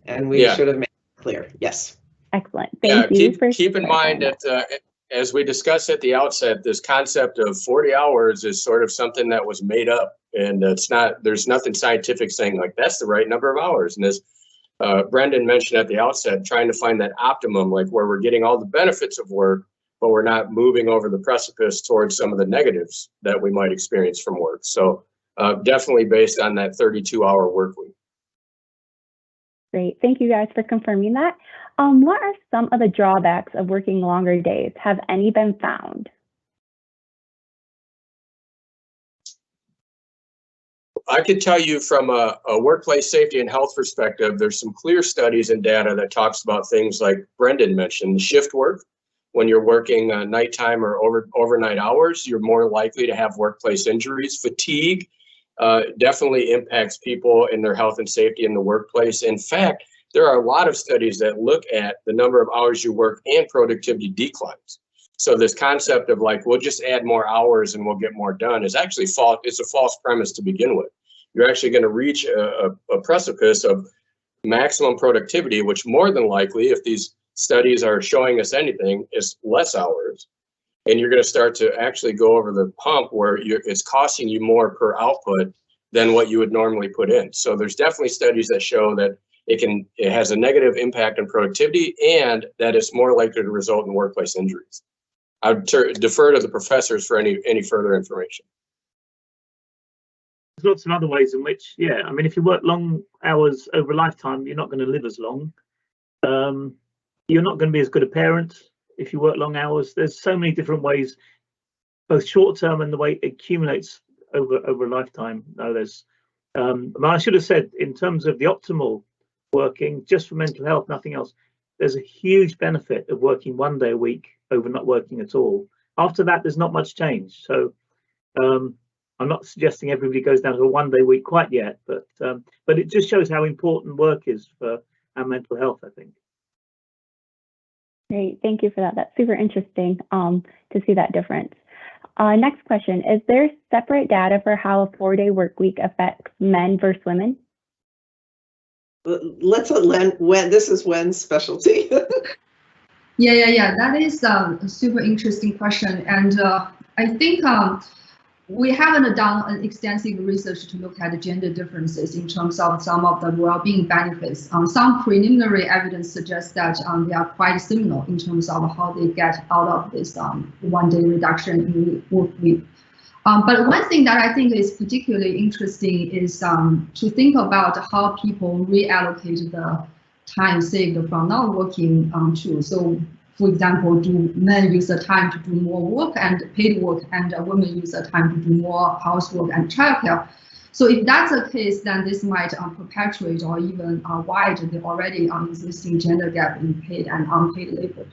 And we should have made it clear, yes.
Excellent, thank you.
Keep in mind that as we discussed at the outset, this concept of 40 hours is sort of something that was made up, and there's nothing scientific saying like that's the right number of hours. And as Brendan mentioned at the outset, trying to find that optimum, like where we're getting all the benefits of work, but we're not moving over the precipice towards some of the negatives that we might experience from work. So definitely based on that 32-hour work week.
Great, thank you guys for confirming that. What are some of the drawbacks of working longer days? Have any been found?
I could tell you from a workplace safety and health perspective, there's some clear studies and data that talks about things like Brendan mentioned, shift work. When you're working nighttime or overnight hours, you're more likely to have workplace injuries. Fatigue definitely impacts people in their health and safety in the workplace. In fact, there are a lot of studies that look at the number of hours you work and productivity declines. So this concept of like, we'll just add more hours and we'll get more done is actually false. It's a false premise to begin with. You're actually going to reach a precipice of maximum productivity, which more than likely, if these studies are showing us anything, is less hours. And you're going to start to actually go over the pump where it's costing you more per output than what you would normally put in. So there's definitely studies that show that it has a negative impact on productivity and that it's more likely to result in workplace injuries. I would defer to the professors for any further information.
There's lots of other ways in which, yeah, I mean, if you work long hours over a lifetime, you're not going to live as long. You're not going to be as good a parent if you work long hours. There's so many different ways, both short term and the way it accumulates over a lifetime. No, there's, I should have said, in terms of the optimal working, just for mental health, nothing else, there's a huge benefit of working 1 day a week over not working at all. After that, there's not much change. So I'm not suggesting everybody goes down to a 1 day week quite yet, but it just shows how important work is for our mental health, I think.
Great, thank you for that. That's super interesting to see that difference. Next question, is there separate data for how a 4-day work week affects men versus women?
Let's let Wen, this is Wen's specialty.
Yeah. That is a super interesting question. And I think we haven't done an extensive research to look at the gender differences in terms of some of the well-being benefits. Some preliminary evidence suggests that they are quite similar in terms of how they get out of this 1 day reduction in work week. But one thing that I think is particularly interesting is to think about how people reallocate the time saved from not working too. So, for example, do men use the time to do more work and paid work, and women use the time to do more housework and childcare? So if that's the case, then this might perpetuate or even widen the already existing gender gap in paid and unpaid labor.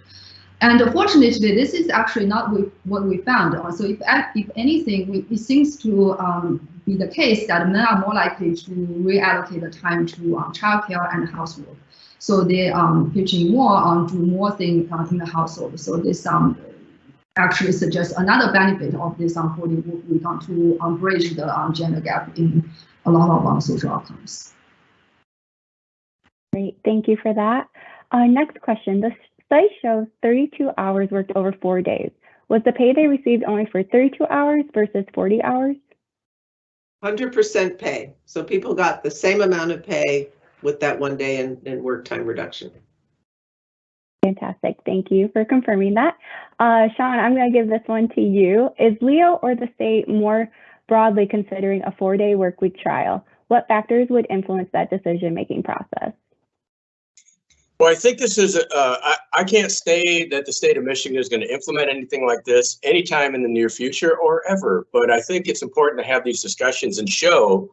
And fortunately, this is actually not what we found. So if anything, it seems to be the case that men are more likely to reallocate the time to childcare and housework. So they pitching more do more things in the household. So this actually suggests another benefit of this 4-day work week to bridge the gender gap in a lot of social outcomes.
Great, thank you for that. Next question, the study shows 32 hours worked over 4 days. Was the pay they received only for 32 hours versus 40 hours?
100% pay. So people got the same amount of pay with that 1 day in work time reduction.
Fantastic. Thank you for confirming that. Sean, I'm going to give this one to you. Is Leo or the state more broadly considering a 4-day workweek trial? What factors would influence that decision-making process?
Well, I think this is, I can't say that the state of Michigan is going to implement anything like this anytime in the near future or ever, but I think it's important to have these discussions and show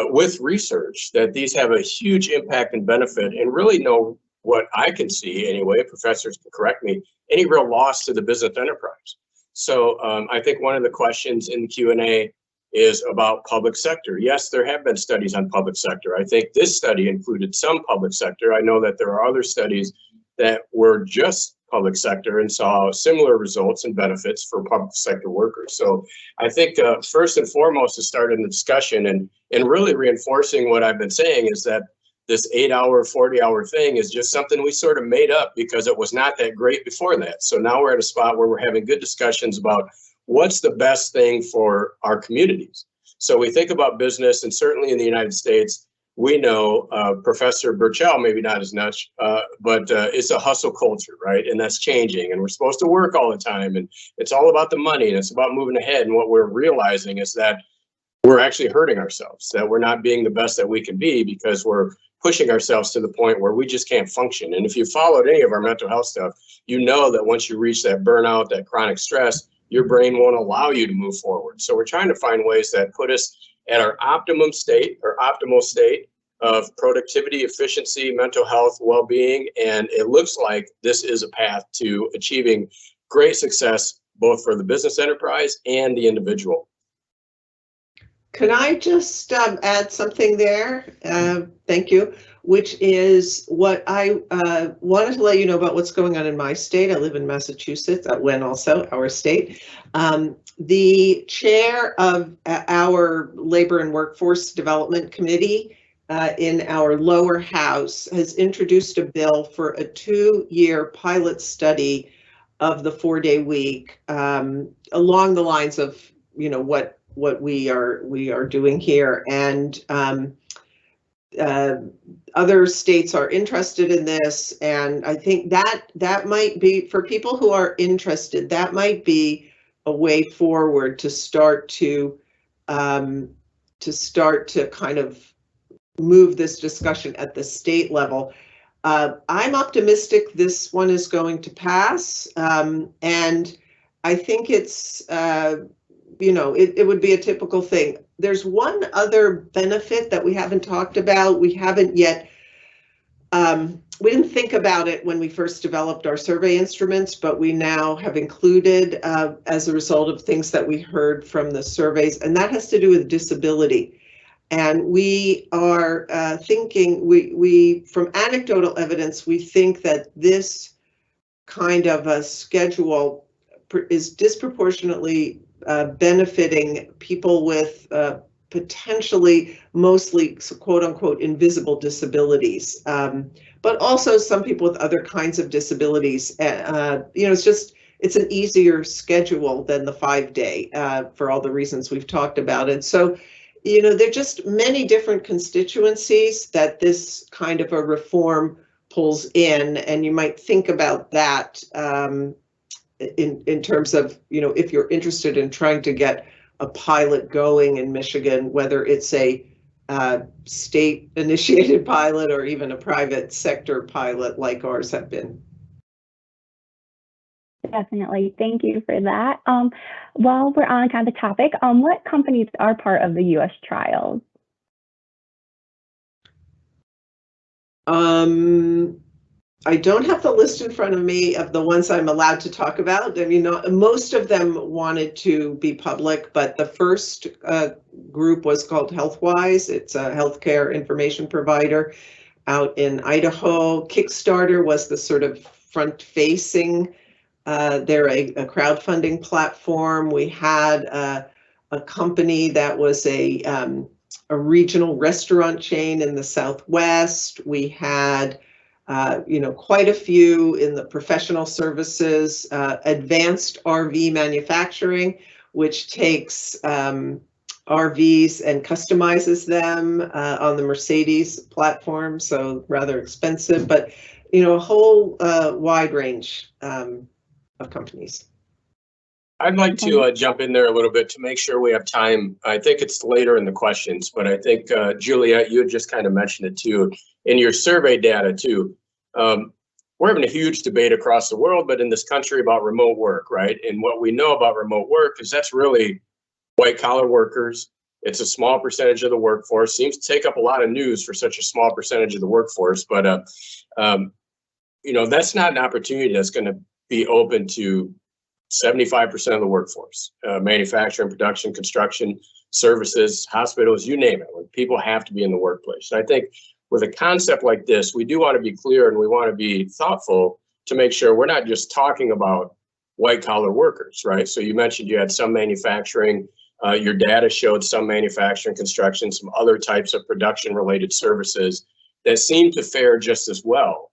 with research that these have a huge impact and benefit, and really know what I can see anyway, professors can correct me, any real loss to the business enterprise. So I think one of the questions in the Q&A is about public sector. Yes, there have been studies on public sector. I think this study included some public sector. I know that there are other studies that were just public sector and saw similar results and benefits for public sector workers. So I think first and foremost to start in the discussion and really reinforcing what I've been saying is that this 8-hour, 40-hour thing is just something we sort of made up because it was not that great before that. So now we're at a spot where we're having good discussions about what's the best thing for our communities. So we think about business, and certainly in the United States, we know Professor Burchell, maybe not as much, but it's a hustle culture, right? And that's changing, and we're supposed to work all the time, and it's all about the money, and it's about moving ahead. And what we're realizing is that we're actually hurting ourselves, that we're not being the best that we can be because we're pushing ourselves to the point where we just can't function. And if you followed any of our mental health stuff, you know that once you reach that burnout, that chronic stress, your brain won't allow you to move forward. So we're trying to find ways that put us at our optimum state or optimal state of productivity, efficiency, mental health, well-being. And it looks like this is a path to achieving great success, both for the business enterprise and the individual.
Can I just add something there? Thank you. Which is what I wanted to let you know about what's going on in my state. I live in Massachusetts, Wen also, our state. The chair of our Labor and Workforce Development Committee in our lower house has introduced a bill for a 2-year pilot study of the 4-day week, along the lines of, you know, what we are doing here. And other states are interested in this, and I think that might be, for people who are interested, that might be a way forward to start to kind of move this discussion at the state level. I'm optimistic this one is going to pass, and I think it's, you know, it would be a typical thing. There's one other benefit that we haven't talked about. We haven't yet, we didn't think about it when we first developed our survey instruments, but we now have included as a result of things that we heard from the surveys, and that has to do with disability. And we are thinking, we from anecdotal evidence, we think that this kind of a schedule is disproportionately benefiting people with potentially mostly quote unquote invisible disabilities, but also some people with other kinds of disabilities. You know, it's an easier schedule than the 5-day for all the reasons we've talked about. And so, you know, there are just many different constituencies that this kind of a reform pulls in, and you might think about that in terms of, you know, if you're interested in trying to get a pilot going in Michigan, whether it's a state initiated pilot or even a private sector pilot like ours have been.
Definitely. Thank you for that. While we're on kind of the topic, what companies are part of the U.S. trials?
I don't have the list in front of me of the ones I'm allowed to talk about. I mean, most of them wanted to be public, but the first group was called HealthWise. It's a healthcare information provider out in Idaho. Kickstarter was the sort of front-facing. They're a crowdfunding platform. We had a company that was a regional restaurant chain in the Southwest. We had you know, quite a few in the professional services, advanced RV manufacturing, which takes RVs and customizes them on the Mercedes platform, so rather expensive, but, you know, a whole wide range of companies.
I'd like to jump in there a little bit to make sure we have time. I think it's later in the questions, but I think Juliet, you had just kind of mentioned it too, in your survey data too. We're having a huge debate across the world, but in this country about remote work, right? And what we know about remote work is that's really white collar workers. It's a small percentage of the workforce, seems to take up a lot of news for such a small percentage of the workforce, but you know, that's not an opportunity that's going to be open to 75% of the workforce, manufacturing, production, construction, services, hospitals, you name it. When people have to be in the workplace. And I think with a concept like this, we do want to be clear and we want to be thoughtful to make sure we're not just talking about white collar workers, right? So you mentioned you had some manufacturing, your data showed some manufacturing, construction, some other types of production related services that seem to fare just as well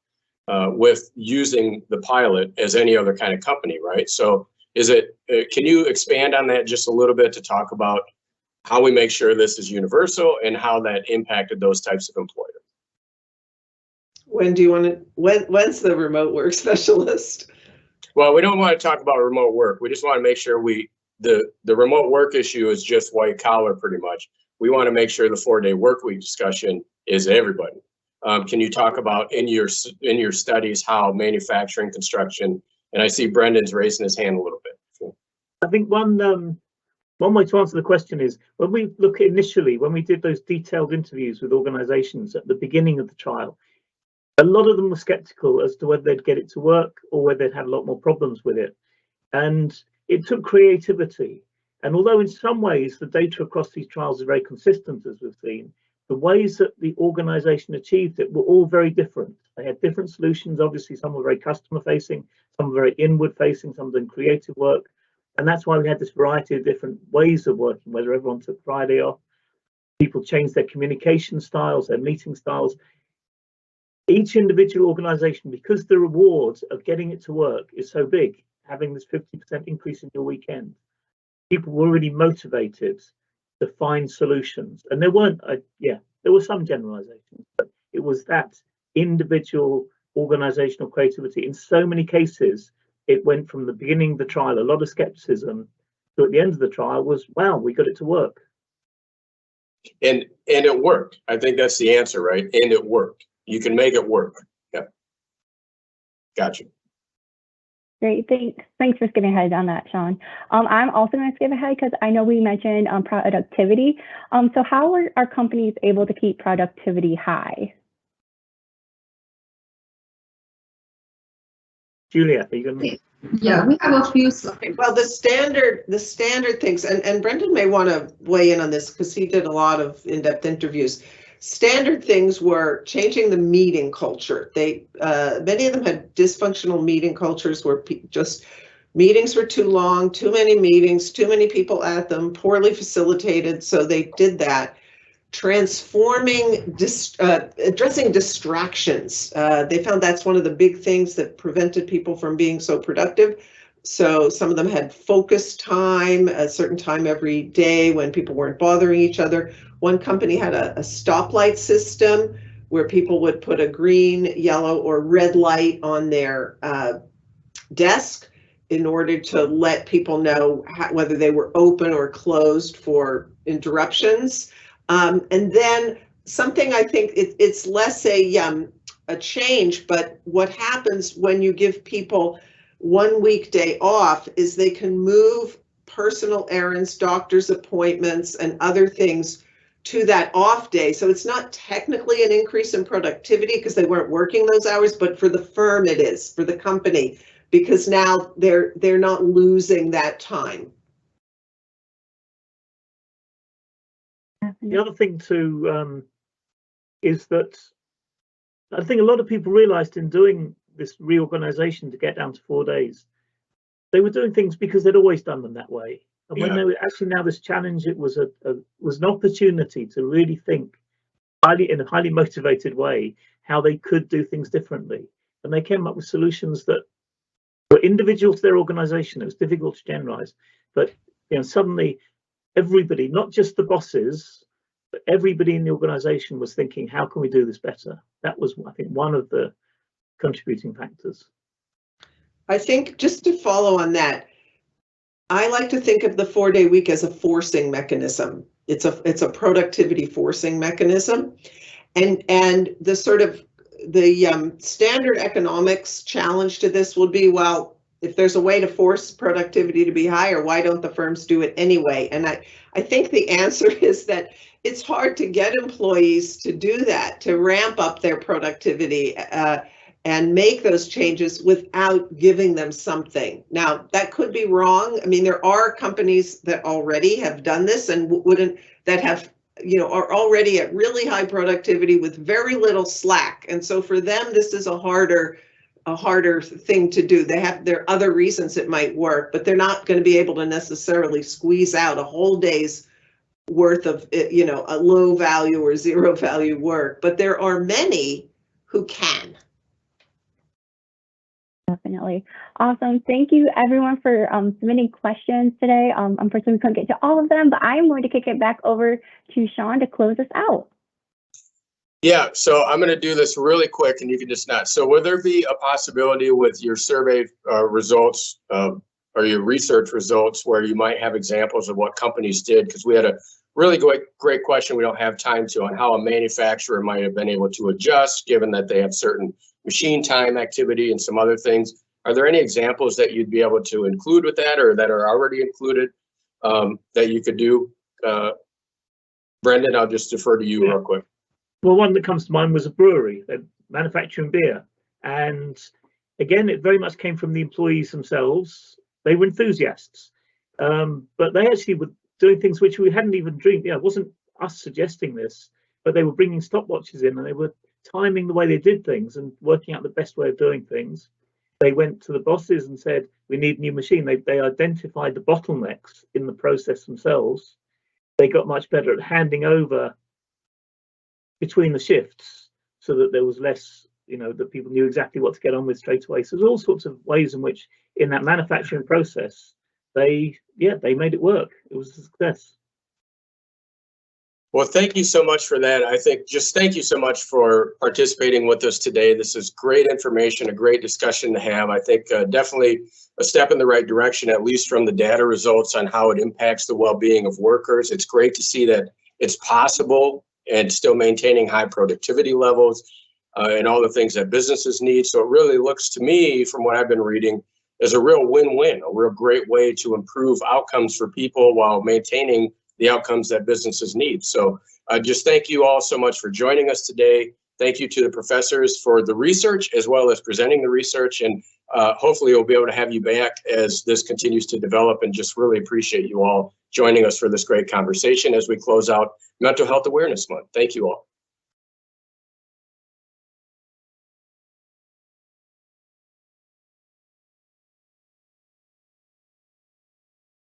with using the pilot as any other kind of company, right? So is it, can you expand on that just a little bit to talk about how we make sure this is universal and how that impacted those types of employers?
When do you want to, when's the remote work specialist?
Well, we don't want to talk about remote work. We just want to make sure the remote work issue is just white collar pretty much. We want to make sure the 4-day work week discussion is everybody. Can you talk about in your studies how manufacturing, construction, and I see Brendan's raising his hand a little bit.
I think one way to answer the question is when we look initially, when we did those detailed interviews with organizations at the beginning of the trial, a lot of them were skeptical as to whether they'd get it to work or whether they'd had a lot more problems with it. And it took creativity. And although in some ways the data across these trials is very consistent, as we've seen, the ways that the organization achieved it were all very different. They had different solutions. Obviously, some were very customer facing, some were very inward facing, some doing creative work. And that's why we had this variety of different ways of working, whether everyone took Friday off, People changed their communication styles, their meeting styles. Each individual organization, because the reward of getting it to work is so big, having this 50% increase in your weekend, people were really motivated to find solutions. And there weren't, there were some generalizations, but it was that individual organizational creativity. In so many cases, it went from the beginning of the trial, a lot of skepticism, to at the end of the trial was, wow, we got it to work.
And it worked. I think that's the answer, right? And it worked. You can make it work. Yeah. Gotcha.
Great, thanks for skipping ahead on that, Sean. I'm also going to skip ahead because I know we mentioned productivity. So how are companies able to keep productivity high?
Julia, are you going to?
Yeah, we have a few slides.
Okay, well, the standard things, and Brendan may want to weigh in on this because he did a lot of in-depth interviews. Standard things were changing the meeting culture. Many of them had dysfunctional meeting cultures where just meetings were too long, too many meetings, too many people at them, poorly facilitated. So they did that. Transforming, addressing distractions. They found that's one of the big things that prevented people from being so productive. So some of them had focus time, a certain time every day when people weren't bothering each other. One company had a stoplight system where people would put a green, yellow, or red light on their desk in order to let people know whether they were open or closed for interruptions. And then something I think it's less a change, but what happens when you give people 1 weekday off is they can move personal errands, doctor's appointments, and other things to that off day. So it's not technically an increase in productivity because they weren't working those hours, but for the firm it is, for the company, because now they're not losing that time.
The other thing too is that I think a lot of people realized in doing this reorganization to get down to 4 days, they were doing things because they'd always done them that way. And when they were actually now this challenge, it was an opportunity to really think in a highly motivated way how they could do things differently. And they came up with solutions that were individual to their organization. It was difficult to generalize, but suddenly everybody, not just the bosses, but everybody in the organization was thinking, how can we do this better? That was, I think, one of the contributing factors.
I think just to follow on that, I like to think of the 4-day week as a forcing mechanism. It's a productivity forcing mechanism, and the sort of the standard economics challenge to this would be, well, if there's a way to force productivity to be higher, why don't the firms do it anyway? And I think the answer is that it's hard to get employees to do that, to ramp up their productivity and make those changes without giving them something. Now, that could be wrong. I mean, there are companies that already have done this and are already at really high productivity with very little slack. And so for them, this is a harder thing to do. There are other reasons it might work, but they're not going to be able to necessarily squeeze out a whole day's worth of, a low value or zero value work. But there are many who can.
Definitely. Awesome. Thank you everyone for submitting questions today. Unfortunately, we couldn't get to all of them, but I'm going to kick it back over to Sean to close us out.
Yeah, so I'm going to do this really quick and you can just not. So would there be a possibility with your survey results or your research results where you might have examples of what companies did? Because we had a really great question we don't have time to on how a manufacturer might have been able to adjust given that they have certain machine time activity and some other things. Are there any examples that you'd be able to include with that or that are already included that you could do? Brendan, I'll just defer to you real quick.
Well, one that comes to mind was a brewery, they're manufacturing beer. And again, it very much came from the employees themselves. They were enthusiasts, but they actually were doing things which we hadn't even dreamed. It wasn't us suggesting this, but they were bringing stopwatches in and they were timing the way they did things and working out the best way of doing things. They went to the bosses and said, we need a new machine. They identified the bottlenecks in the process themselves. they got much better at handing over between the shifts so that there was less, that people knew exactly what to get on with straight away. So there's all sorts of ways in which in that manufacturing process, they made it work. It was a success.
Well, thank you so much for that. I think just thank you so much for participating with us today. This is great information, a great discussion to have. I think definitely a step in the right direction, at least from the data results on how it impacts the well-being of workers. It's great to see that it's possible and still maintaining high productivity levels and all the things that businesses need. So it really looks to me, from what I've been reading, as a real win-win, a real great way to improve outcomes for people while maintaining the outcomes that businesses need. So just thank you all so much for joining us today. Thank you to the professors for the research as well as presenting the research. And hopefully we'll be able to have you back as this continues to develop, and just really appreciate you all joining us for this great conversation as we close out Mental Health Awareness Month. Thank you all.